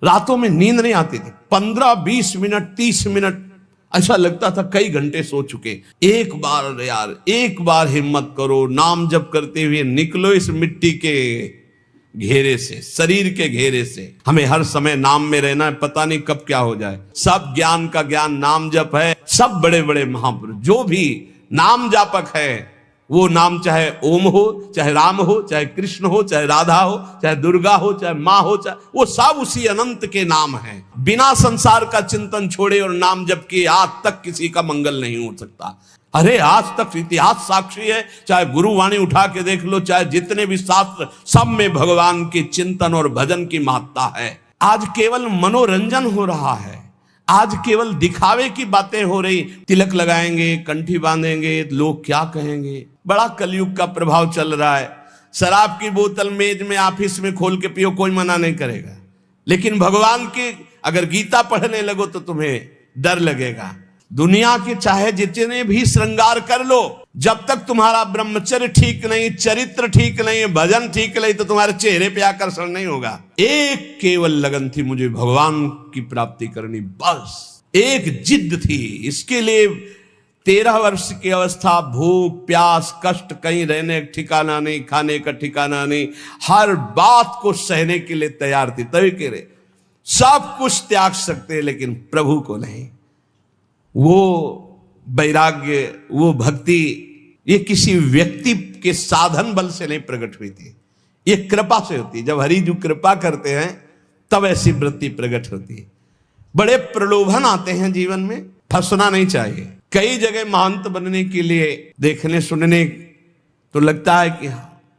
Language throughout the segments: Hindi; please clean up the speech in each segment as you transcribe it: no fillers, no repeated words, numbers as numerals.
रातों में नींद नहीं आती थी। 15-20 मिनट 30 मिनट ऐसा लगता था कई घंटे सो चुके। एक बार यार, एक बार हिम्मत करो, नाम जप करते हुए निकलो इस मिट्टी के घेरे से, शरीर के घेरे से। हमें हर समय नाम में रहना है, पता नहीं कब क्या हो जाए। सब ज्ञान का ज्ञान नाम जप है। सब बड़े बड़े महापुरुष जो भी नाम जापक है, वो नाम चाहे ओम हो, चाहे राम हो, चाहे कृष्ण हो, चाहे राधा हो, चाहे दुर्गा हो, चाहे माँ हो, चाहे वो सब उसी अनंत के नाम हैं। बिना संसार का चिंतन छोड़े और नाम जप किए आज तक किसी का मंगल नहीं हो सकता। अरे आज तक इतिहास साक्षी है, चाहे गुरुवाणी उठा के देख लो, चाहे जितने भी शास्त्र, सब में भगवान के चिंतन और भजन की महत्ता है। आज केवल मनोरंजन हो रहा है, आज केवल दिखावे की बातें हो रही। तिलक लगाएंगे, कंठी बांधेंगे, लोग क्या कहेंगे। बड़ा कलयुग का प्रभाव चल रहा है। शराब की बोतल मेज में ऑफिस में खोल के पियो, कोई मना नहीं करेगा। लेकिन भगवान की अगर गीता पढ़ने लगो तो तुम्हें डर लगेगा। दुनिया के चाहे जितने भी श्रृंगार कर लो, जब तक तुम्हारा ब्रह्मचर्य ठीक नहीं, चरित्र ठीक नहीं, भजन ठीक नहीं, तो तुम्हारे चेहरे पे आकर्षण नहीं होगा। एक केवल लगन थी, मुझे भगवान की प्राप्ति करनी, बस एक जिद थी। इसके लिए 13 वर्ष की अवस्था, भूख प्यास कष्ट, कहीं रहने का ठिकाना नहीं, खाने का ठिकाना नहीं, हर बात को सहने के लिए तैयार थी। तभी कह रहे सब कुछ त्याग सकते हैं लेकिन प्रभु को नहीं। वो वैराग्य, वो भक्ति, ये किसी व्यक्ति के साधन बल से नहीं प्रकट हुई थी, ये कृपा से होती है। जब हरि जी कृपा करते हैं तब ऐसी वृत्ति प्रकट होती है। बड़े प्रलोभन आते हैं जीवन में, फंसना नहीं चाहिए। कई जगह महंत बनने के लिए देखने सुनने तो लगता है कि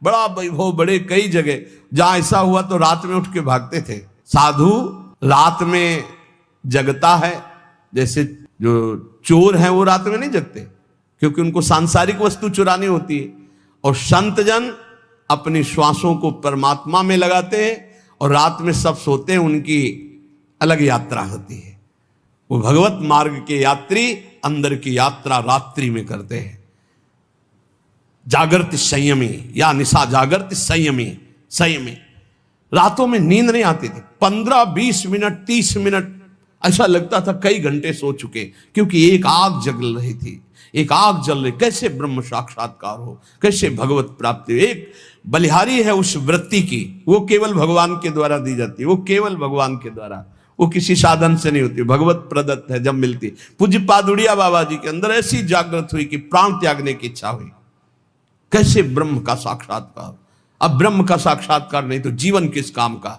बड़ा वैभव, बड़े कई जगह जहां ऐसा हुआ तो रात में उठ के भागते थे। साधु रात में जगता है, जैसे जो चोर हैं वो रात में नहीं जगते क्योंकि उनको सांसारिक वस्तु चुरानी होती है। और संत जन अपनी श्वासों को परमात्मा में लगाते हैं और रात में सब सोते हैं, उनकी अलग यात्रा होती है। वो भगवत मार्ग के यात्री अंदर की यात्रा रात्रि में करते हैं। जागृति संयमी या निशा जागृति संयमी। रातों में नींद नहीं आती थी। 15-20 मिनट 30 मिनट ऐसा लगता था कई घंटे सो चुके, क्योंकि एक आग जल रही थी, एक आग जल रही। कैसे ब्रह्म साक्षात्कार हो, कैसे भगवत प्राप्ति। एक बलिहारी है उस वृत्ति की, वो केवल भगवान के द्वारा दी जाती है, वो केवल भगवान के द्वारा, वो किसी साधन से नहीं होती, भगवत प्रदत्त है जब मिलती। पूज्य पादुड़िया बाबा जी के अंदर ऐसी जागृत हुई कि प्राण त्यागने की इच्छा हुई। कैसे ब्रह्म का साक्षात्कार। अब ब्रह्म का साक्षात्कार नहीं तो जीवन किस काम का।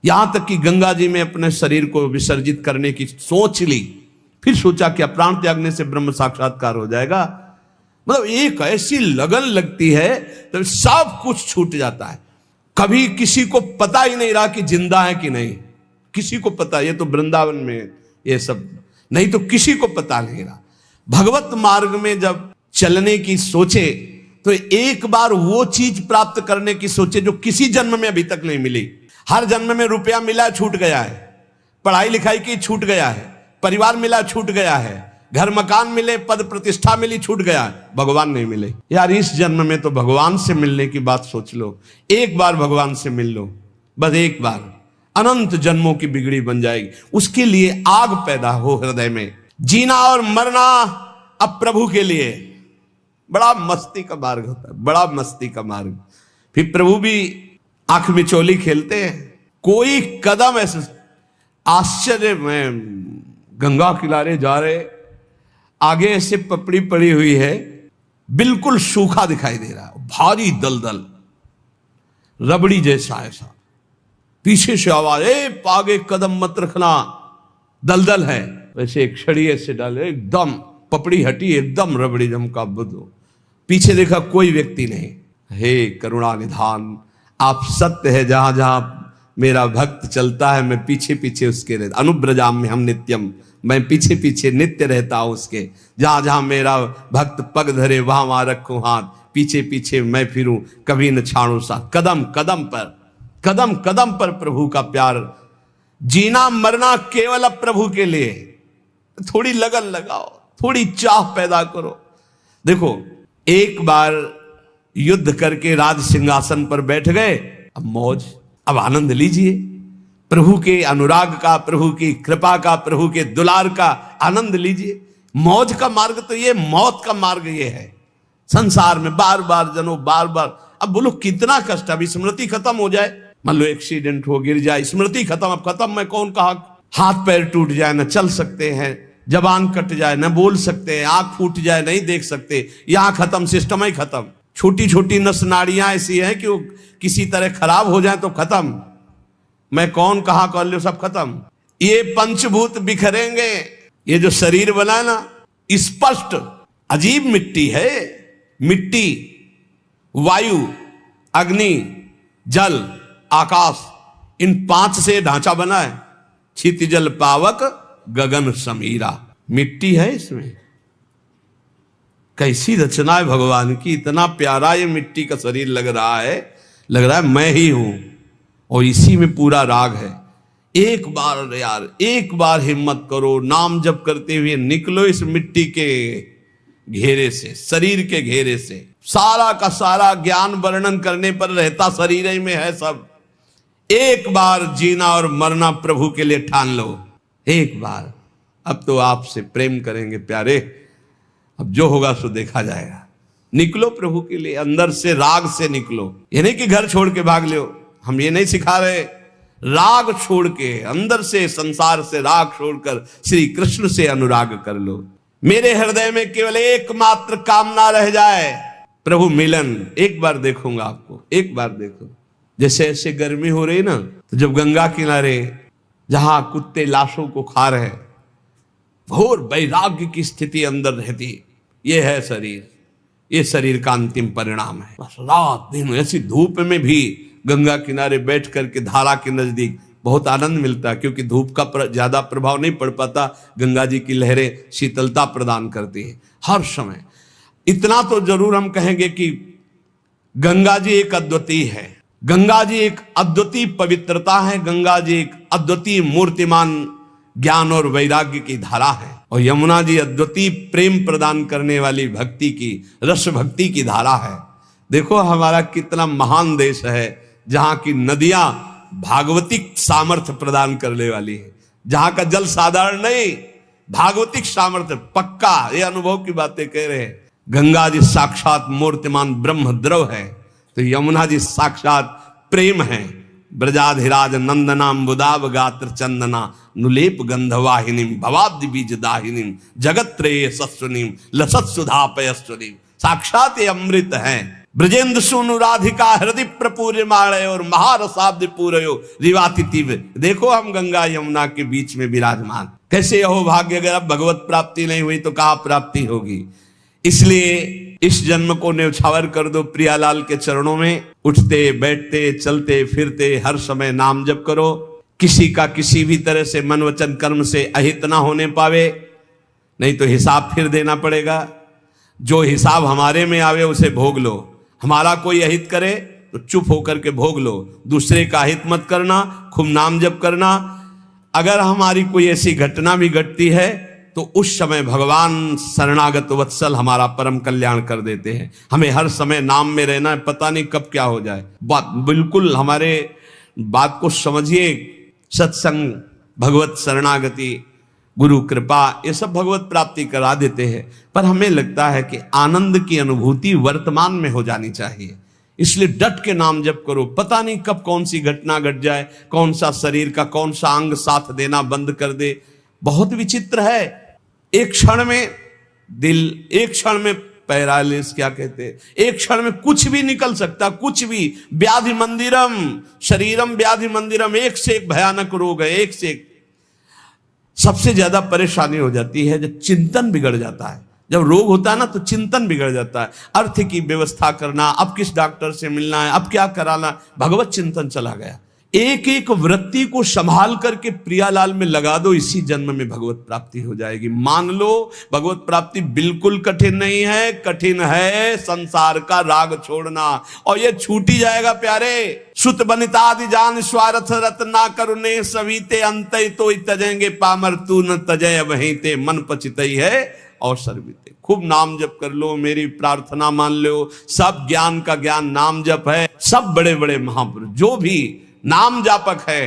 यहां तक कि गंगा जी में अपने शरीर को विसर्जित करने की सोच ली, फिर सोचा क्या प्राण त्यागने से ब्रह्म साक्षात्कार हो जाएगा। मतलब एक ऐसी लगन लगती है तो सब कुछ छूट जाता है। कभी किसी को पता ही नहीं रहा कि जिंदा है कि नहीं, किसी को पता, ये तो वृंदावन में ये सब नहीं तो किसी को पता नहीं रहा। भगवत मार्ग में जब चलने की सोचे तो एक बार वो चीज प्राप्त करने की सोचे जो किसी जन्म में अभी तक नहीं मिली। हर जन्म में रुपया मिला छूट गया है, पढ़ाई लिखाई की छूट गया है, परिवार मिला छूट गया है, घर मकान मिले, पद प्रतिष्ठा मिली छूट गया है, भगवान नहीं मिले। यार इस जन्म में तो भगवान से मिलने की बात सोच लो। एक बार भगवान से मिल लो, बस एक बार, अनंत जन्मों की बिगड़ी बन जाएगी। उसके लिए आग पैदा हो हृदय में। जीना और मरना अब प्रभु के लिए। बड़ा मस्ती का मार्ग होता है, बड़ा मस्ती का मार्ग। फिर प्रभु भी आंख में चोली खेलते हैं। कोई कदम ऐसे आश्चर्य में, गंगा किनारे जा रहे, आगे ऐसे पपड़ी पड़ी हुई है, बिल्कुल सूखा दिखाई दे रहा है, भारी दलदल, रबड़ी जैसा ऐसा। पीछे से आवाज, ए आगे कदम मत रखना, दलदल है। वैसे एक छड़ी ऐसे डाले, एकदम पपड़ी हटी, एकदम रबड़ी जमका बुद्धो। पीछे देखा कोई व्यक्ति नहीं। हे करुणा निधान, आप सत्य है, जहां जहां मेरा भक्त चलता है मैं पीछे पीछे उसके रहता। अनुब्रजाम में हम नित्यम, मैं पीछे पीछे नित्य रहता हूं उसके। जहां जहां मेरा भक्त पग धरे वहां वहां रखूं हाथ, पीछे पीछे मैं फिरूं, कभी न छाड़ू सा। कदम कदम पर प्रभु का प्यार। जीना मरना केवल अब प्रभु के लिए। थोड़ी लगन लगाओ, थोड़ी चाह पैदा करो। देखो एक बार युद्ध करके राज सिंहासन पर बैठ गए, अब मौज, अब आनंद लीजिए। प्रभु के अनुराग का, प्रभु की कृपा का, प्रभु के दुलार का आनंद लीजिए। मौज का मार्ग तो ये, मौत का मार्ग ये है। संसार में बार बार जनो, बार बार, अब बोलो कितना कष्ट। अभी स्मृति खत्म हो जाए, मान लो एक्सीडेंट हो, गिर जाए, स्मृति खत्म, अब खत्म, मैं कौन कहा, हाथ पैर टूट जाए, न चल सकते हैं, जबान कट जाए, न बोल सकते हैं, आंख फूट जाए, नहीं देख सकते, यहां खत्म, सिस्टम ही खत्म। छोटी छोटी नस नाड़ियां ऐसी हैं कि वो किसी तरह खराब हो जाए तो खत्म, मैं कौन कहा कर लो, सब खत्म। ये पंचभूत बिखरेंगे। ये जो शरीर बना ना, स्पष्ट अजीब मिट्टी है। मिट्टी, वायु, अग्नि, जल, आकाश, इन 5 से ढांचा बना है। छित जल पावक गगन समीरा, मिट्टी है इसमें। कैसी रचना है भगवान की, इतना प्यारा ये मिट्टी का शरीर लग रहा है मैं ही हूं, और इसी में पूरा राग है। एक बार यार, एक बार हिम्मत करो, नाम जप करते हुए निकलो इस मिट्टी के घेरे से, शरीर के घेरे से। सारा का सारा ज्ञान वर्णन करने पर रहता शरीर ही में है सब। एक बार जीना और मरना प्रभु के लिए ठान लो, एक बार। अब तो आपसे प्रेम करेंगे प्यारे, अब जो होगा सो देखा जाएगा। निकलो प्रभु के लिए, अंदर से राग से निकलो। ये नहीं कि घर छोड़ के भाग लो, हम ये नहीं सिखा रहे। राग छोड़ के, अंदर से, संसार से राग छोड़कर श्री कृष्ण से अनुराग कर लो। मेरे हृदय में केवल एकमात्र कामना रह जाए, प्रभु मिलन। एक बार देखूंगा आपको, एक बार देखो। जैसे ऐसे गर्मी हो रही ना, तो जब गंगा किनारे जहां कुत्ते लाशों को खा रहे, घोर वैराग्य की स्थिति अंदर रहती, ये है शरीर, ये शरीर का अंतिम परिणाम है। बस रात दिन ऐसी धूप में भी गंगा किनारे बैठ करके धारा के नजदीक बहुत आनंद मिलता है, क्योंकि धूप का ज्यादा प्रभाव नहीं पड़ पाता। गंगा जी की लहरें शीतलता प्रदान करती है हर समय। इतना तो जरूर हम कहेंगे कि गंगा जी एक अद्वितीय है, गंगा जी एक अद्वितीय पवित्रता है, गंगा जी एक अद्वितीय मूर्तिमान ज्ञान और वैराग्य की धारा है, और यमुना जी अद्वितीय प्रेम प्रदान करने वाली भक्ति की, रस भक्ति की धारा है। देखो हमारा कितना महान देश है, जहां की नदियां भागवतिक सामर्थ्य प्रदान करने वाली है, जहां का जल साधारण नहीं, भागवतिक सामर्थ्य पक्का। ये अनुभव की बातें कह रहे हैं। गंगा जी साक्षात मूर्तिमान ब्रह्म द्रव है, तो यमुना जी साक्षात प्रेम है। ब्रजाधिराज नंदनाम बुदाब गात्र चंदना नुलेप गंधवाहिनीम भवाब्दि बीज दाहिनीम जगत त्रय सस्वनीम लसत सुधा पयस्वनीम। साक्षात ये अमृत है। ब्रजेंद्र सुनु राधिका हृदय प्रपूर्य माणय और महारसाब्द पूरयो रिवातिथिव। देखो हम गंगा यमुना के बीच में विराजमान, कैसे यहो भाग्य। अगर अब भगवत प्राप्ति नहीं हुई तो कहाँ प्राप्ति होगी। इसलिए इस जन्म को न्यौछावर कर दो प्रियालाल के चरणों में। उठते बैठते चलते फिरते हर समय नाम जप करो। किसी का किसी भी तरह से मन वचन कर्म से अहित ना होने पावे, नहीं तो हिसाब फिर देना पड़ेगा। जो हिसाब हमारे में आवे उसे भोग लो। हमारा कोई अहित करे तो चुप होकर के भोग लो, दूसरे का अहित मत करना, खूब नाम जप करना। अगर हमारी कोई ऐसी घटना भी घटती है तो उस समय भगवान शरणागत वत्सल हमारा परम कल्याण कर देते हैं। हमें हर समय नाम में रहना है, पता नहीं कब क्या हो जाए। बात बिल्कुल हमारे बात को समझिए। सत्संग, भगवत शरणागति, गुरु कृपा, ये सब भगवत प्राप्ति करा देते हैं, पर हमें लगता है कि आनंद की अनुभूति वर्तमान में हो जानी चाहिए। इसलिए डट के नाम जप करो। पता नहीं कब कौन सी घटना घट जाए, कौन सा शरीर का कौन सा अंग साथ देना बंद कर दे। बहुत विचित्र है। एक क्षण में दिल, एक क्षण में पैरालिस, क्या कहते हैं, एक क्षण में कुछ भी निकल सकता, कुछ भी। व्याधि मंदिरम शरीरम व्याधि मंदिरम, एक से एक भयानक रोग है, एक से एक। सबसे ज्यादा परेशानी हो जाती है जब चिंतन बिगड़ जाता है। जब रोग होता है ना तो चिंतन बिगड़ जाता है। अर्थ की व्यवस्था करना, अब किस डॉक्टर से मिलना है, अब क्या कराना, भगवत चिंतन चला गया। एक एक वृत्ति को संभाल करके प्रियालाल में लगा दो, इसी जन्म में भगवत प्राप्ति हो जाएगी। मान लो भगवत प्राप्ति बिल्कुल कठिन नहीं है, कठिन है संसार का राग छोड़ना, और ये छूट ही जाएगा प्यारे। सुत बनितादि जान स्वार्थ रत्ना करुणे सवीते अंत तो तजेंगे पामर तू न तजय वहीं ते मन पचितई है और सर्विते। खूब नाम जप कर लो, मेरी प्रार्थना मान लो। सब ज्ञान का ज्ञान नाम जप है। सब बड़े बड़े महापुरुष जो भी नाम जापक है,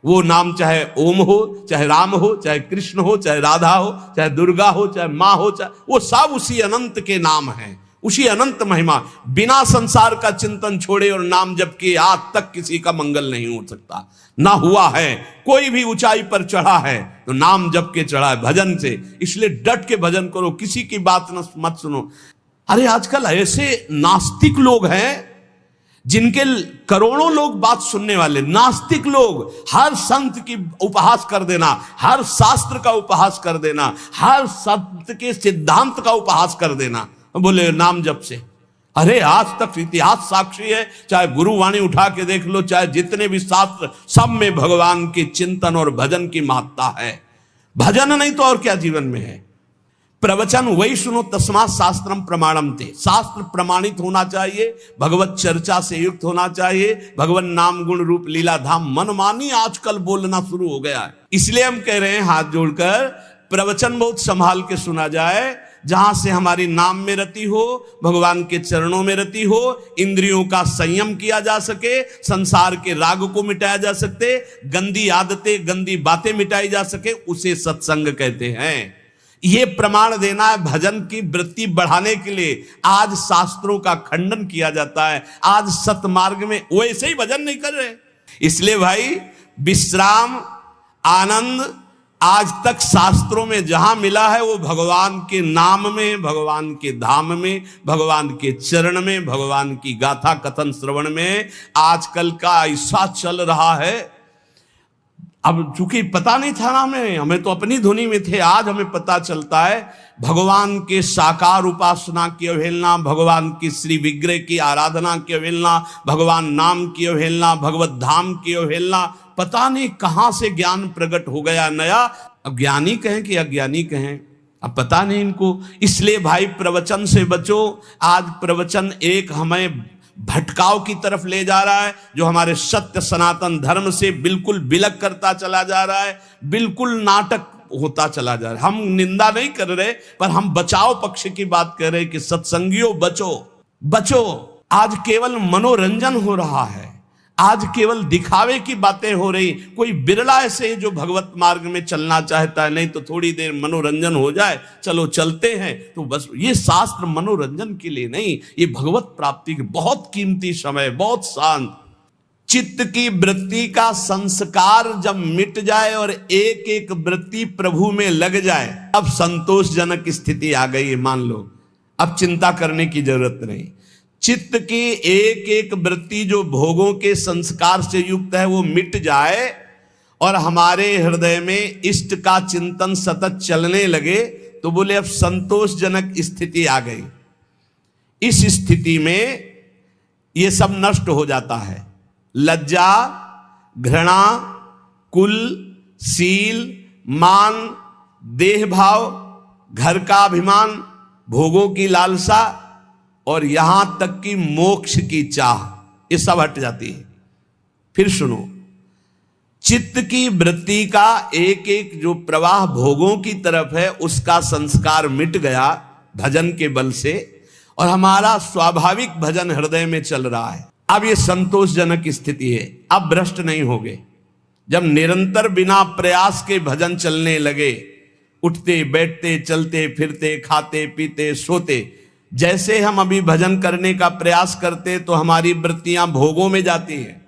वो नाम चाहे ओम हो, चाहे राम हो, चाहे कृष्ण हो, चाहे राधा हो, चाहे दुर्गा हो, चाहे माँ हो, चाहे वो सब उसी अनंत के नाम हैं, उसी अनंत महिमा। बिना संसार का चिंतन छोड़े और नाम जप के आज तक किसी का मंगल नहीं हो सकता, ना हुआ है। कोई भी ऊंचाई पर चढ़ा है तो नाम जप के चढ़ा है, भजन से। इसलिए डट के भजन करो, किसी की बात मत सुनो। अरे आजकल ऐसे नास्तिक लोग हैं जिनके करोड़ों लोग बात सुनने वाले, नास्तिक लोग, हर संत की उपहास कर देना, हर शास्त्र का उपहास कर देना, हर संत के सिद्धांत का उपहास कर देना, बोले नाम जप से। अरे आज तक इतिहास साक्षी है, चाहे गुरुवाणी उठा के देख लो, चाहे जितने भी शास्त्र, सब में भगवान के चिंतन और भजन की महत्ता है। भजन नहीं तो और क्या जीवन में है। प्रवचन वही सुनो, तस्मात् शास्त्रम प्रमाणम ते, शास्त्र प्रमाणित होना चाहिए, भगवत चर्चा से युक्त होना चाहिए, भगवान नाम गुण रूप लीला धाम मनमानी आजकल बोलना शुरू हो गया है। इसलिए हम कह रहे हैं हाथ जोड़कर, प्रवचन बहुत संभाल के सुना जाए, जहां से हमारी नाम में रति हो, भगवान के चरणों में रति हो, इंद्रियों का संयम किया जा सके, संसार के राग को मिटाया जा सके, गंदी आदतें, गंदी बातें मिटाई जा सके, उसे सत्संग कहते हैं। ये प्रमाण देना है भजन की वृत्ति बढ़ाने के लिए। आज शास्त्रों का खंडन किया जाता है, आज सतमार्ग में वैसे ही भजन नहीं कर रहे। इसलिए भाई विश्राम, आनंद आज तक शास्त्रों में जहां मिला है वो भगवान के नाम में, भगवान के धाम में, भगवान के चरण में, भगवान की गाथा कथन श्रवण में। आजकल का ऐसा चल रहा है, अब चूंकि पता नहीं था ना हमें तो अपनी धुनी में थे, आज हमें पता चलता है भगवान के साकार उपासना की अवहेलना, भगवान की श्री विग्रह की आराधना की अवहेलना, भगवान नाम की अवहेलना, भगवत धाम की अवहेलना। पता नहीं कहां से ज्ञान प्रकट हो गया नया। अब ज्ञानी कहें कि अज्ञानी कहें, अब पता नहीं इनको। इसलिए भाई प्रवचन से बचो। आज प्रवचन एक हमें भटकाव की तरफ ले जा रहा है, जो हमारे सत्य सनातन धर्म से बिल्कुल बिलक करता चला जा रहा है, बिल्कुल नाटक होता चला जा रहा है। हम निंदा नहीं कर रहे, पर हम बचाव पक्ष की बात कर रहे कि सत्संगियों बचो, बचो। आज केवल मनोरंजन हो रहा है, आज केवल दिखावे की बातें हो रही। कोई बिरला ऐसे है जो भगवत मार्ग में चलना चाहता है, नहीं तो थोड़ी देर मनोरंजन हो जाए, चलो चलते हैं, तो बस। ये शास्त्र मनोरंजन के लिए नहीं, ये भगवत प्राप्ति के बहुत कीमती समय, बहुत शांत। चित्त की वृत्ति का संस्कार जब मिट जाए और एक एक वृत्ति प्रभु में लग जाए, अब संतोषजनक स्थिति आ गई है। मान लो अब चिंता करने की जरूरत नहीं। चित्त की एक एक वृत्ति जो भोगों के संस्कार से युक्त है वो मिट जाए और हमारे हृदय में इष्ट का चिंतन सतत चलने लगे, तो बोले अब संतोषजनक स्थिति आ गई। इस स्थिति में ये सब नष्ट हो जाता है। लज्जा, घृणा, कुल, सील, मान, देह भाव, घर का अभिमान, भोगों की लालसा और यहां तक कि मोक्ष की चाह, ये सब हट जाती है। फिर सुनो, चित्त की वृत्ति का एक एक जो प्रवाह भोगों की तरफ है, उसका संस्कार मिट गया भजन के बल से, और हमारा स्वाभाविक भजन हृदय में चल रहा है। अब ये संतोषजनक स्थिति है। अब भ्रष्ट नहीं होगे। जब निरंतर बिना प्रयास के भजन चलने लगे, उठते बैठते चलते फिरते खाते पीते सोते, जैसे हम अभी भजन करने का प्रयास करते तो हमारी वृत्तियां भोगों में जाती हैं।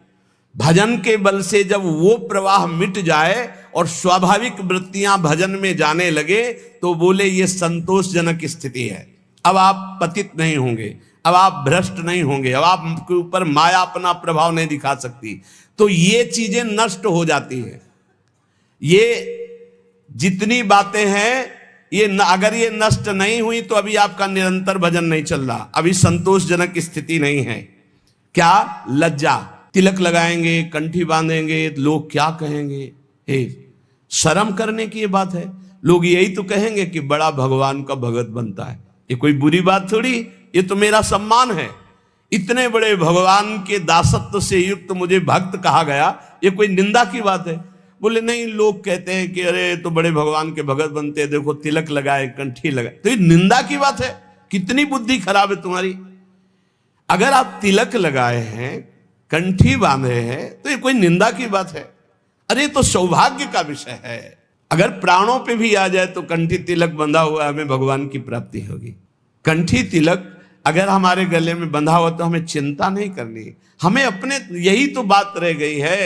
भजन के बल से जब वो प्रवाह मिट जाए और स्वाभाविक वृत्तियां भजन में जाने लगे, तो बोले ये संतोषजनक स्थिति है। अब आप पतित नहीं होंगे, अब आप भ्रष्ट नहीं होंगे, अब आपके ऊपर माया अपना प्रभाव नहीं दिखा सकती। तो ये चीजें नष्ट हो जाती हैं। ये जितनी बातें हैं, ये अगर ये नष्ट नहीं हुई तो अभी आपका निरंतर भजन नहीं चल रहा, अभी संतोषजनक स्थिति नहीं है। क्या? लज्जा, तिलक लगाएंगे, कंठी बांधेंगे, लोग क्या कहेंगे। शर्म करने की ये बात है। लोग यही तो कहेंगे कि बड़ा भगवान का भगत बनता है। ये कोई बुरी बात थोड़ी, ये तो मेरा सम्मान है। इतने बड़े भगवान के दासत्व से युक्त मुझे भक्त कहा गया, ये कोई निंदा की बात है? बोले नहीं, लोग कहते हैं कि अरे तो बड़े भगवान के भगत बनते हैं, देखो तिलक लगाए, कंठी लगाए, तो ये निंदा की बात है? कितनी बुद्धि खराब है तुम्हारी। अगर आप तिलक लगाए हैं, कंठी बांधे हैं, तो ये कोई निंदा की बात है? अरे तो सौभाग्य का विषय है। अगर प्राणों पे भी आ जाए तो कंठी तिलक बंधा हुआ हमें भगवान की प्राप्ति होगी। कंठी तिलक अगर हमारे गले में बंधा हुआ तो हमें चिंता नहीं करनी। हमें अपने, यही तो बात रह गई है,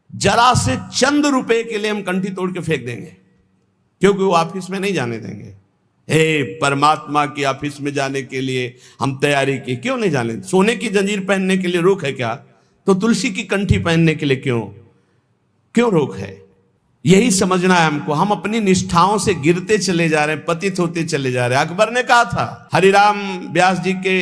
जरा से चंद रुपए के लिए हम कंठी तोड़ के फेंक देंगे, क्योंकि वो ऑफिस में नहीं जाने देंगे। हे परमात्मा की ऑफिस में जाने के लिए हम तैयारी की, क्यों नहीं जाने? सोने की जंजीर पहनने के लिए रोक है क्या? तो तुलसी की कंठी पहनने के लिए क्यों रोक है? यही समझना है हमको। हम अपनी निष्ठाओं से गिरते चले जा रहे हैं, पतित होते चले जा रहे हैं। अकबर ने कहा था, हरिराम व्यास जी के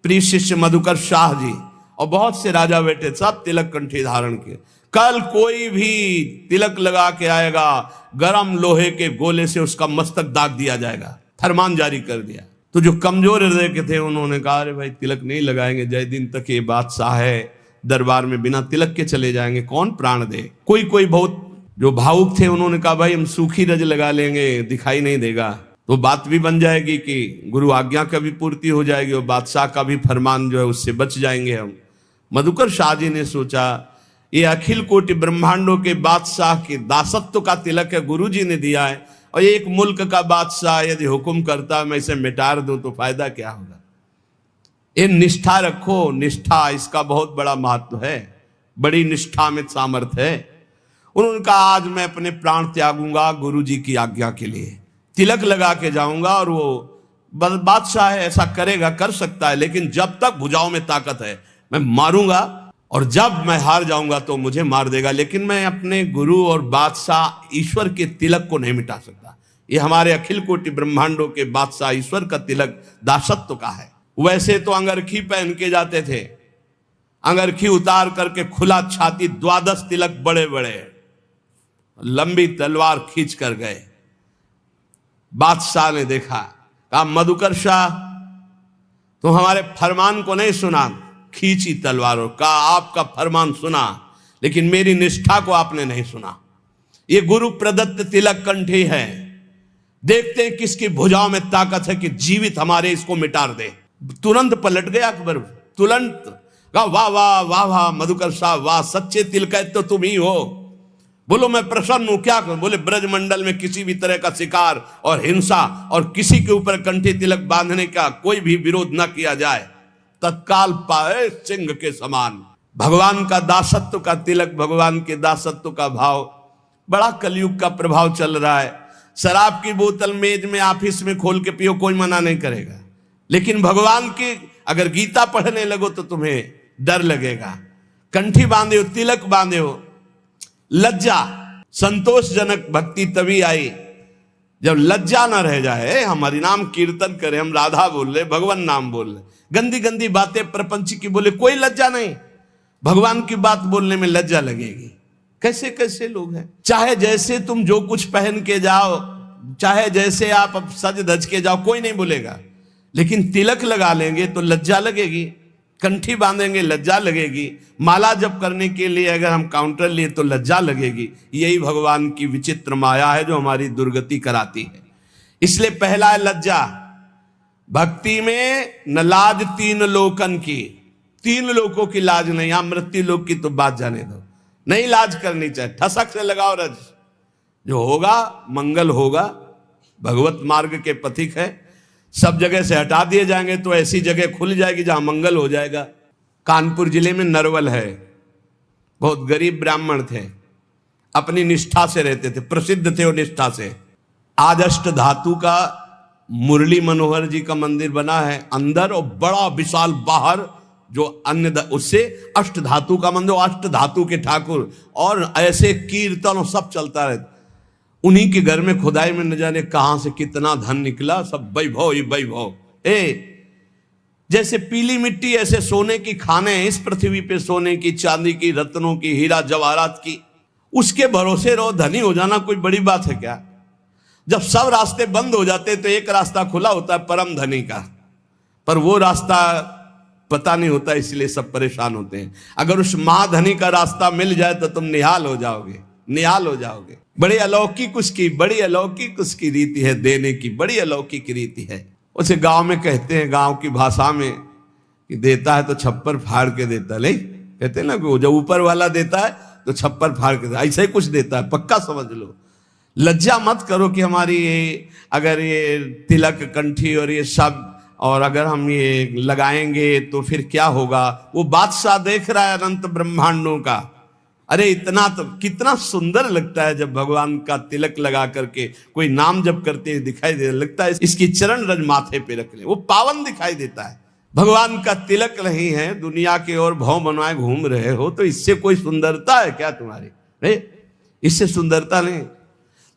प्रिय शिष्य मधुकर शाह जी और बहुत से राजा बेटे सब तिलक कंठी धारण किए। कल कोई भी तिलक लगा के आएगा, गरम लोहे के गोले से उसका मस्तक दाग दिया जाएगा, फरमान जारी कर दिया। तो जो कमजोर हृदय के थे उन्होंने कहा, अरे भाई तिलक नहीं लगाएंगे, जय दिन तक ये बादशाह है, दरबार में बिना तिलक के चले जाएंगे, कौन प्राण दे। कोई बहुत जो भावुक थे उन्होंने कहा, भाई हम सूखी रज लगा लेंगे, दिखाई नहीं देगा, तो बात भी बन जाएगी कि गुरु आज्ञा का भी पूर्ति हो जाएगी और बादशाह का भी फरमान जो है उससे बच जाएंगे हम। मधुकर शाह जी ने सोचा, ये अखिल कोटि ब्रह्मांडों के बादशाह के दासत्व का तिलक है, गुरु जी ने दिया है, और एक मुल्क का बादशाह यदि हुक्म करता मैं इसे मिटार दूं तो फायदा क्या होगा। ये निष्ठा रखो, निष्ठा, इसका बहुत बड़ा महत्व है, बड़ी निष्ठा में सामर्थ्य है। उन्होंने कहा, आज मैं अपने प्राण त्यागूंगा गुरु जी की आज्ञा के लिए, तिलक लगा के जाऊंगा। और वो बादशाह है, ऐसा करेगा, कर सकता है, लेकिन जब तक भुजाओं में ताकत है मैं मारूंगा, और जब मैं हार जाऊंगा तो मुझे मार देगा, लेकिन मैं अपने गुरु और बादशाह ईश्वर के तिलक को नहीं मिटा सकता। ये हमारे अखिल कोटि ब्रह्मांडों के बादशाह ईश्वर का तिलक दासत्व का है। वैसे तो अंगरखी पहन के जाते थे, अंगरखी उतार करके खुला छाती, 12 तिलक बड़े बड़े, लंबी तलवार खींच कर गए। बादशाह ने देखा, कहा, मधुकर शाह तुम हमारे फरमान को नहीं सुना, खींची तलवारों का, आपका फरमान सुना, लेकिन मेरी निष्ठा को आपने नहीं सुना। ये गुरु प्रदत्त तिलक कंठी है, देखते हैं किसकी भुजाओं में ताकत है कि जीवित हमारे इसको मिटार दे। तुरंत पलट गया अकबर, तुरंत कहा, वाह वाह वाह वाह मधुकर शाह, वाह, सच्चे तिलक तो तुम ही हो। बोलो मैं प्रसन्न हूं, क्या करूं? बोले ब्रजमंडल में किसी भी तरह का शिकार और हिंसा और किसी के ऊपर कंठी तिलक बांधने का कोई भी विरोध न किया जाए, तत्काल पाए सिंह के समान। भगवान का दासत्व का तिलक, भगवान के दासत्व का भाव, बड़ा कलयुग का प्रभाव चल रहा है। शराब की बोतल मेज में ऑफिस में खोल के पियो, कोई मना नहीं करेगा, लेकिन भगवान की अगर गीता पढ़ने लगो तो तुम्हें डर लगेगा। कंठी बांधे हो, तिलक बांधे हो, लज्जा, संतोषजनक भक्ति तभी आई जब लज्जा ना रह जाए। हम हरिनाम कीर्तन करें, हम राधा बोल रहे, भगवान नाम बोल रहे, गंदी गंदी बातें प्रपंच की बोले, कोई लज्जा नहीं। भगवान की बात बोलने में लज्जा लगेगी। कैसे कैसे लोग हैं, चाहे जैसे तुम जो कुछ पहन के जाओ, चाहे जैसे आप अब सज धज के जाओ, कोई नहीं बोलेगा, लेकिन तिलक लगा लेंगे तो लज्जा लगेगी, कंठी बांधेंगे लज्जा लगेगी, माला जप करने के लिए अगर हम काउंटर लिए तो लज्जा लगेगी। यही भगवान की विचित्र माया है जो हमारी दुर्गति कराती है। इसलिए पहला है लज्जा। भक्ति में न लाज तीन लोकन की, 3 लोगों की लाज नहीं, यहां मृत्यु लोक की तो बात जाने दो, नहीं लाज करनी चाहिए। ठसक से लगाओ रज, जो होगा मंगल होगा, भगवत मार्ग के पथिक है, सब जगह से हटा दिए जाएंगे तो ऐसी जगह खुल जाएगी जहां मंगल हो जाएगा। कानपुर जिले में नरवल है, बहुत गरीब ब्राह्मण थे, अपनी निष्ठा से रहते थे, प्रसिद्ध थे वो निष्ठा से। आज अष्ट धातु का मुरली मनोहर जी का मंदिर बना है अंदर, और बड़ा विशाल बाहर जो अन्य उससे अष्ट धातु का मंदिर, अष्ट धातु के ठाकुर, और ऐसे कीर्तन सब चलता रहता। उन्हीं के घर में खुदाई में न जाने कहां से कितना धन निकला, सब वैभव ही वैभव। जैसे पीली मिट्टी ऐसे सोने की खाने हैं इस पृथ्वी पे, सोने की, चांदी की, रत्नों की, हीरा जवाहरात की, उसके भरोसे रहो। धनी हो जाना कोई बड़ी बात है क्या? जब सब रास्ते बंद हो जाते तो एक रास्ता खुला होता है परम धनी का, पर वो रास्ता पता नहीं होता, इसलिए सब परेशान होते हैं। अगर उस महाधनी का रास्ता मिल जाए तो तुम निहाल हो जाओगे, निहाल हो जाओगे। बड़ी अलौकिक उसकी, बड़ी अलौकिक उसकी रीति है देने की, बड़ी अलौकिक रीति है। उसे गांव में कहते हैं, गांव की भाषा में, कि देता है तो छप्पर फाड़ के देता, नहीं कहते ना, जो ऊपर वाला देता है तो छप्पर फाड़ के ऐसा ही कुछ देता है, पक्का समझ लो। लज्जा मत करो कि हमारी ये अगर ये तिलक कंठी और ये सब और अगर हम ये लगाएंगे तो फिर क्या होगा। वो बादशाह देख रहा है अनंत ब्रह्मांडों का। अरे इतना तो कितना सुंदर लगता है जब भगवान का तिलक लगा करके कोई नाम जप करते दिखाई दे, लगता है इसकी चरण रज माथे पे रख ले, वो पावन दिखाई देता है। भगवान का तिलक नहीं है, दुनिया के और भव बनवाए घूम रहे हो, तो इससे कोई सुंदरता है क्या तुम्हारी? नहीं, इससे सुंदरता नहीं।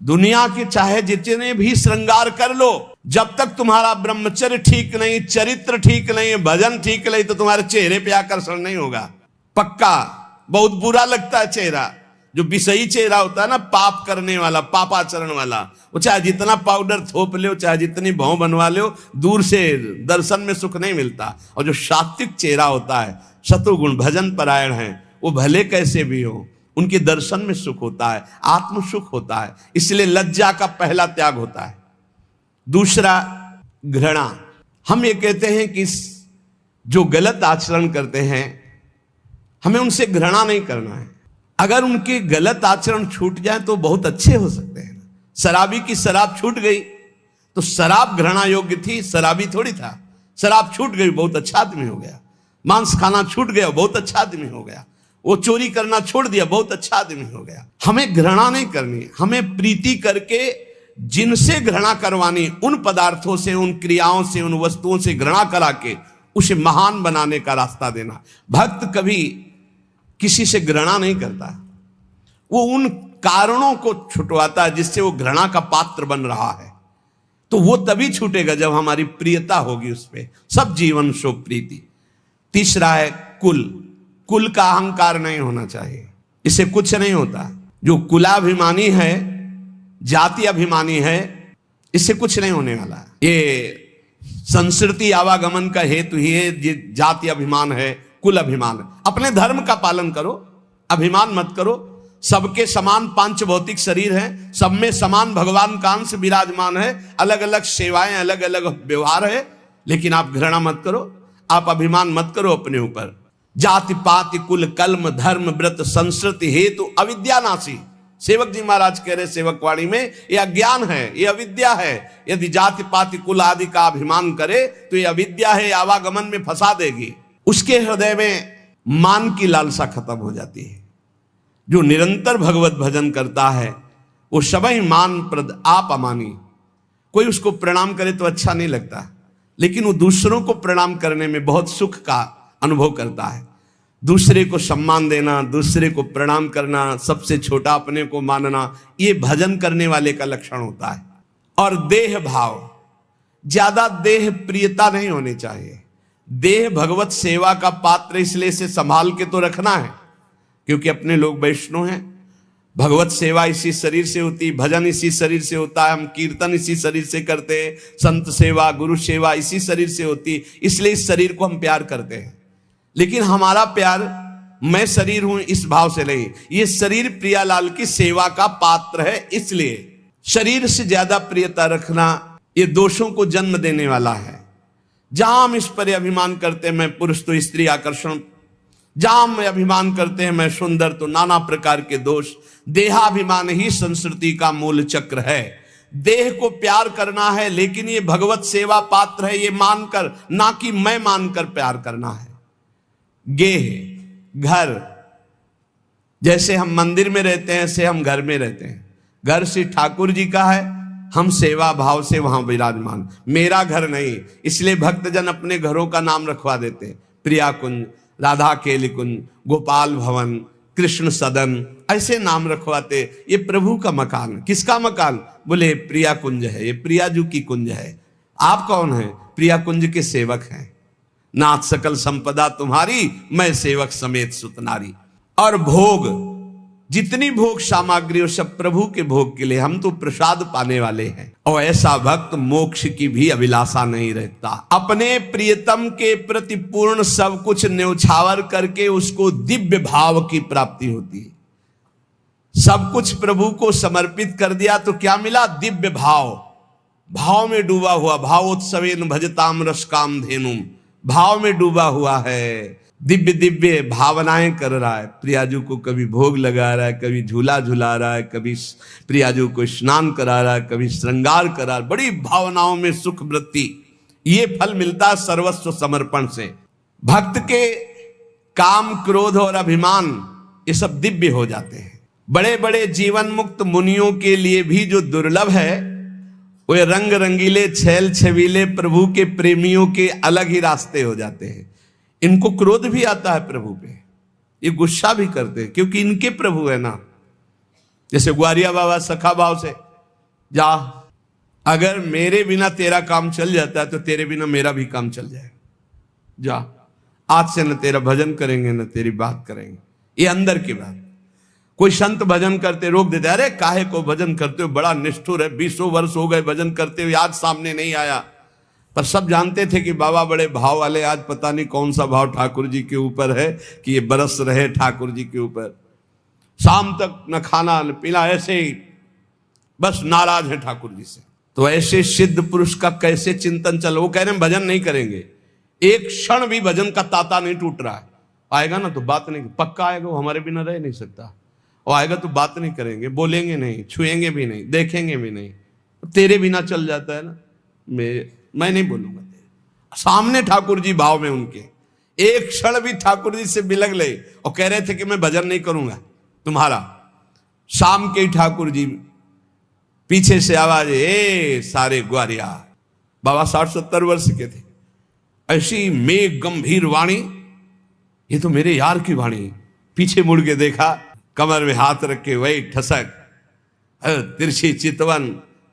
दुनिया के चाहे जितने भी श्रृंगार कर लो, जब तक तुम्हारा ब्रह्मचर्य ठीक नहीं, चरित्र ठीक नहीं, भजन ठीक नहीं, तो तुम्हारे चेहरे पे आकर्षण नहीं होगा, पक्का। बहुत बुरा लगता है चेहरा, जो विषयी चेहरा होता है ना, पाप करने वाला, पापाचरण वाला, वो चाहे जितना पाउडर थोप ले, चाहे जितनी भौं बनवा ले, दूर से दर्शन में सुख नहीं मिलता। और जो सात्विक चेहरा होता है, शत्रुगुण भजन परायण है, वो भले कैसे भी हो, उनके दर्शन में सुख होता है, आत्म सुख होता है। इसलिए लज्जा का पहला त्याग होता है। दूसरा घृणा। हम ये कहते हैं कि जो गलत आचरण करते हैं हमें उनसे घृणा नहीं करना है। अगर उनके गलत आचरण छूट जाए तो बहुत अच्छे हो सकते हैं। शराबी की शराब छूट गई तो शराब घृणा योग्य थी, शराबी थोड़ी था। शराब छूट गई, बहुत अच्छा आदमी हो गया। मांस खाना छूट गया, बहुत अच्छा आदमी हो गया। वो चोरी करना छोड़ दिया, बहुत अच्छा आदमी हो गया। हमें घृणा नहीं करनी, हमें प्रीति करके जिनसे घृणा करवानी, उन पदार्थों से, उन क्रियाओं से, उन वस्तुओं से घृणा करा के उसे महान बनाने का रास्ता देना। भक्त कभी किसी से घृणा नहीं करता, वो उन कारणों को छुटवाता है जिससे वो घृणा का पात्र बन रहा है। तो वो तभी छूटेगा जब हमारी प्रियता होगी उस पर। सब जीवन शो प्रीति। तीसरा है कुल। कुल का अहंकार नहीं होना चाहिए, इससे कुछ नहीं होता। जो कुलाभिमानी है, जाति अभिमानी है, इससे कुछ नहीं होने वाला। ये संस्कृति आवागमन का हेतु ही है, जाति अभिमान है, कुल अभिमान है। अपने धर्म का पालन करो, अभिमान मत करो। सबके समान पांच भौतिक शरीर है, सब में समान भगवान का अंश विराजमान है, अलग अलग सेवाएं, अलग अलग व्यवहार है, लेकिन आप घृणा मत करो, आप अभिमान मत करो अपने ऊपर। जाति पाति कुल कल्म धर्म व्रत संस्कृति हेतु अविद्यानाशी। सेवक जी महाराज कह रहे सेवकवाणी में, ये अज्ञान है, ये अविद्या है। यदि जाति पाति कुल आदि का अभिमान करे तो ये अविद्या है, आवागमन में फंसा देगी। उसके हृदय में मान की लालसा खत्म हो जाती है। जो निरंतर भगवत भजन करता है वो सबही मान प्रद आप अमानी। कोई उसको प्रणाम करे तो अच्छा नहीं लगता, लेकिन वो दूसरों को प्रणाम करने में बहुत सुख का अनुभव करता है। दूसरे को सम्मान देना, दूसरे को प्रणाम करना, सबसे छोटा अपने को मानना, ये भजन करने वाले का लक्षण होता है। और देह भाव, ज्यादा देह प्रियता नहीं होनी चाहिए। देह भगवत सेवा का पात्र, इसलिए इसे संभाल के तो रखना है, क्योंकि अपने लोग वैष्णव हैं। भगवत सेवा इसी शरीर से होती, भजन इसी शरीर से होता है, हम कीर्तन इसी शरीर से करते हैं, संत सेवा गुरु सेवा इसी शरीर से होती, इसलिए इस शरीर को हम प्यार करते हैं। लेकिन हमारा प्यार मैं शरीर हूं इस भाव से नहीं, ये शरीर प्रियालाल की सेवा का पात्र है, इसलिए शरीर से ज्यादा प्रियता रखना ये दोषों को जन्म देने वाला है। जहां हम इस पर अभिमान करते हैं मैं पुरुष तो स्त्री आकर्षण, जहां हम अभिमान करते हैं मैं सुंदर तो नाना प्रकार के दोष। देहाभिमान ही संस्कृति का मूल चक्र है। देह को प्यार करना है, लेकिन ये भगवत सेवा पात्र है ये मानकर, ना कि मैं मानकर प्यार करना है। गेह घर, जैसे हम मंदिर में रहते हैं ऐसे हम घर में रहते हैं। घर श्री ठाकुर जी का है, हम सेवा भाव से वहां विराजमान। मेरा घर नहीं, इसलिए भक्तजन अपने घरों का नाम रखवा देते हैं। प्रिया कुंज, राधा केली कुंज, गोपाल भवन, कृष्ण सदन, ऐसे नाम रखवाते। ये प्रभु का मकान। किसका मकान? बोले प्रिया कुंज है, ये प्रिया जू की कुंज है। आप कौन है? प्रिया कुंज के सेवक हैं। नाथ सकल संपदा तुम्हारी, मैं सेवक समेत सुतनारी। और भोग, जितनी भोग सामग्री हो सब प्रभु के भोग के लिए, हम तो प्रसाद पाने वाले हैं। और ऐसा भक्त मोक्ष की भी अभिलाषा नहीं रखता। अपने प्रियतम के प्रति पूर्ण सब कुछ न्यौछावर करके उसको दिव्य भाव की प्राप्ति होती है। सब कुछ प्रभु को समर्पित कर दिया तो क्या मिला? दिव्य भाव। भाव में डूबा हुआ, भावोत्सवेन भजताम रस काम धेनुम, भाव में डूबा हुआ है। दिव्य दिव्य भावनाएं कर रहा है। प्रियाजू को कभी भोग लगा रहा है, कभी झूला झुला रहा है, कभी प्रियाजू को स्नान करा रहा है, कभी श्रृंगार करा रहा है। बड़ी भावनाओं में सुख वृत्ति। ये फल मिलता है सर्वस्व समर्पण से। भक्त के काम, क्रोध और अभिमान ये सब दिव्य हो जाते हैं। बड़े बड़े जीवन मुक्त मुनियों के लिए भी जो दुर्लभ है, वे रंग रंगीले छैल छबीले प्रभु के प्रेमियों के अलग ही रास्ते हो जाते हैं। इनको क्रोध भी आता है प्रभु पे, ये गुस्सा भी करते हैं, क्योंकि इनके प्रभु है ना। जैसे ग्वारिया बाबा सखा भाव से, जा अगर मेरे बिना तेरा काम चल जाता है तो तेरे बिना मेरा भी काम चल जाएगा। जा, आज से न तेरा भजन करेंगे न तेरी बात करेंगे। ये अंदर की बात। कोई संत भजन करते रोक देते, अरे काहे को भजन करते हो, बड़ा निष्ठुर है, 20 वर्ष हो गए भजन करते हुए, आज सामने नहीं आया। पर सब जानते थे कि बाबा बड़े भाव वाले, आज पता नहीं कौन सा भाव ठाकुर जी के ऊपर है कि ये बरस रहे ठाकुर जी के ऊपर। शाम तक न खाना न पीना, ऐसे ही बस नाराज है ठाकुर जी से। तो ऐसे सिद्ध पुरुष का कैसे चिंतन चलो। वो कह रहे हैं भजन नहीं करेंगे, एक क्षण भी भजन का ताता नहीं टूट रहा है। आएगा ना तो बात नहीं, पक्का आएगा, वो हमारे बिना रह नहीं सकता। और आएगा तो बात नहीं करेंगे, बोलेंगे नहीं, छुएंगे भी नहीं, देखेंगे भी नहीं। तेरे बिना चल जाता है ना, मैं नहीं बोलूंगा। सामने ठाकुर जी भाव में उनके, एक क्षण भी ठाकुर जी से बिलग ले और कह रहे थे कि मैं भजन नहीं करूंगा तुम्हारा। शाम के ही ठाकुर जी पीछे से आवाज, ए सारे ग्वारिया। बाबा 60-70 वर्ष के थे। ऐसी मेघ गंभीर वाणी, ये तो मेरे यार की वाणी। पीछे मुड़ के देखा, कमर में हाथ रख के वही ठसक, तिरछी चितवन,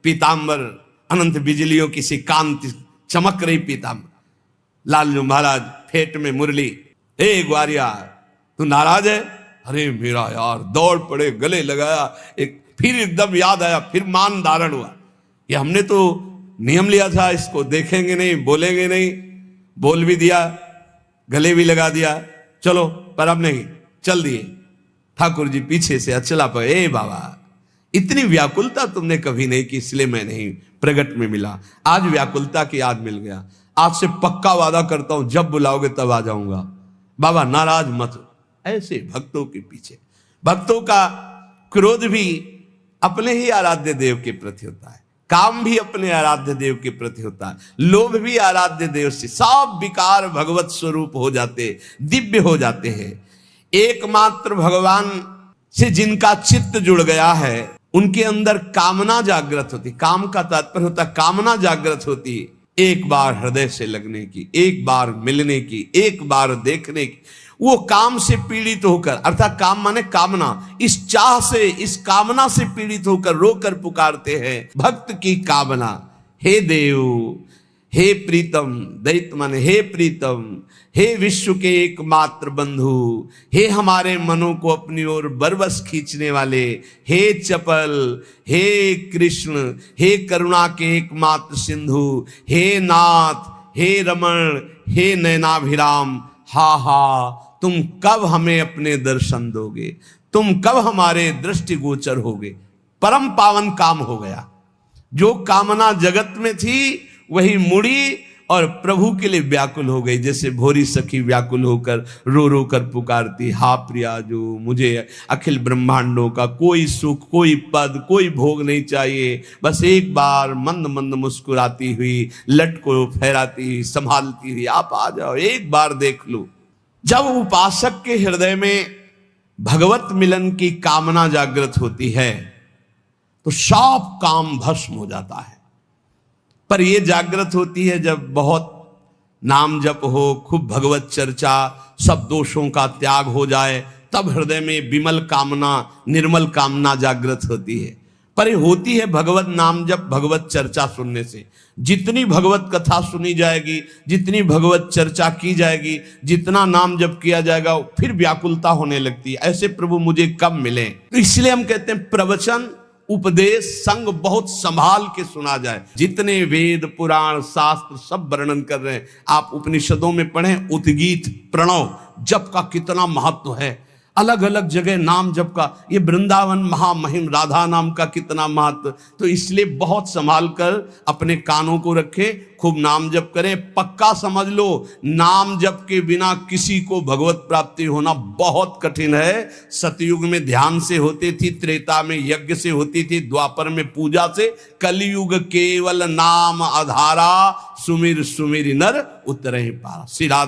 पीतांबर, अनंत बिजलियों की सी कांति चमक रही पीतांबर। लालजू महाराज फेट में मुरली। ए ग्वारिया, तू नाराज है? अरे मेरा यार, दौड़ पड़े, गले लगाया। एक फिर एकदम याद आया, फिर मान धारण हुआ। ये हमने तो नियम लिया था, इसको देखेंगे नहीं, बोलेंगे नहीं। बोल भी दिया, गले भी लगा दिया, चलो, पर अब नहीं, चल दिए। ठाकुर जी पीछे से अचला पर, ए बाबा, इतनी व्याकुलता तुमने कभी नहीं की, इसलिए मैं नहीं प्रगट में मिला। आज व्याकुलता की याद मिल गया। आज से पक्का वादा करता हूं, जब बुलाओगे तब आ जाऊंगा। बाबा नाराज मत। ऐसे भक्तों के पीछे, भक्तों का क्रोध भी अपने ही आराध्य देव के प्रति होता है, काम भी अपने आराध्य देव के प्रति होता है, लोभ भी आराध्य देव से। सब विकार भगवत स्वरूप हो जाते, दिव्य हो जाते हैं। एकमात्र भगवान से जिनका चित्त जुड़ गया है, उनके अंदर कामना जागृत होती। काम का तात्पर्य होता है कामना जागृत होती, एक बार हृदय से लगने की, एक बार मिलने की, एक बार देखने की। वो काम से पीड़ित होकर, अर्थात काम माने कामना, इस चाह से, इस कामना से पीड़ित होकर रोकर पुकारते हैं भक्त की कामना। हे देव, हे प्रीतम, दैत्य माने हे प्रीतम, हे विश्व के एकमात्र बंधु, हे हमारे मनों को अपनी ओर बरबस खींचने वाले, हे चपल, हे कृष्ण, हे करुणा के एकमात्र सिंधु, हे नाथ, हे रमण, हे नैनाभिराम। हा हा, तुम कब हमें अपने दर्शन दोगे, तुम कब हमारे दृष्टिगोचर होगे। परम पावन काम हो गया। जो कामना जगत में थी वही मुड़ी और प्रभु के लिए व्याकुल हो गई। जैसे भोरी सखी व्याकुल होकर रो रो कर पुकारती, हा प्रिया जो, मुझे अखिल ब्रह्मांडों का कोई सुख, कोई पद, कोई भोग नहीं चाहिए। बस एक बार मंद मंद मुस्कुराती हुई, लट को फहराती हुई, संभालती हुई, आप आ जाओ, एक बार देख लो। जब उपासक के हृदय में भगवत मिलन की कामना जागृत होती है तो सब काम भस्म हो जाता है। पर यह जागृत होती है जब बहुत नाम जप हो, खूब भगवत चर्चा, सब दोषों का त्याग हो जाए, तब हृदय में विमल कामना, निर्मल कामना जागृत होती है। पर ये होती है भगवत नाम जप, भगवत चर्चा सुनने से। जितनी भगवत कथा सुनी जाएगी, जितनी भगवत चर्चा की जाएगी, जितना नाम जप किया जाएगा, फिर व्याकुलता होने लगती है। ऐसे प्रभु मुझे कब मिले। तो इसलिए हम कहते हैं प्रवचन, उपदेश, संग बहुत संभाल के सुना जाए। जितने वेद, पुराण, शास्त्र सब वर्णन कर रहे हैं। आप उपनिषदों में पढ़ें, उद्गीत, प्रणव, जप का कितना महत्व है। अलग अलग जगह नाम जप का, ये वृंदावन महामहिम, राधा नाम का कितना महत्व। तो इसलिए बहुत संभाल कर अपने कानों को रखे, खूब नाम जप करें। पक्का समझ लो, नाम जप के बिना किसी को भगवत प्राप्ति होना बहुत कठिन है। सतयुग में ध्यान से होती थी, त्रेता में यज्ञ से होती थी, द्वापर में पूजा से, कलयुग केवल नाम आधारा, सुमिर सुमिर नर उतरे पारा। श्री राधा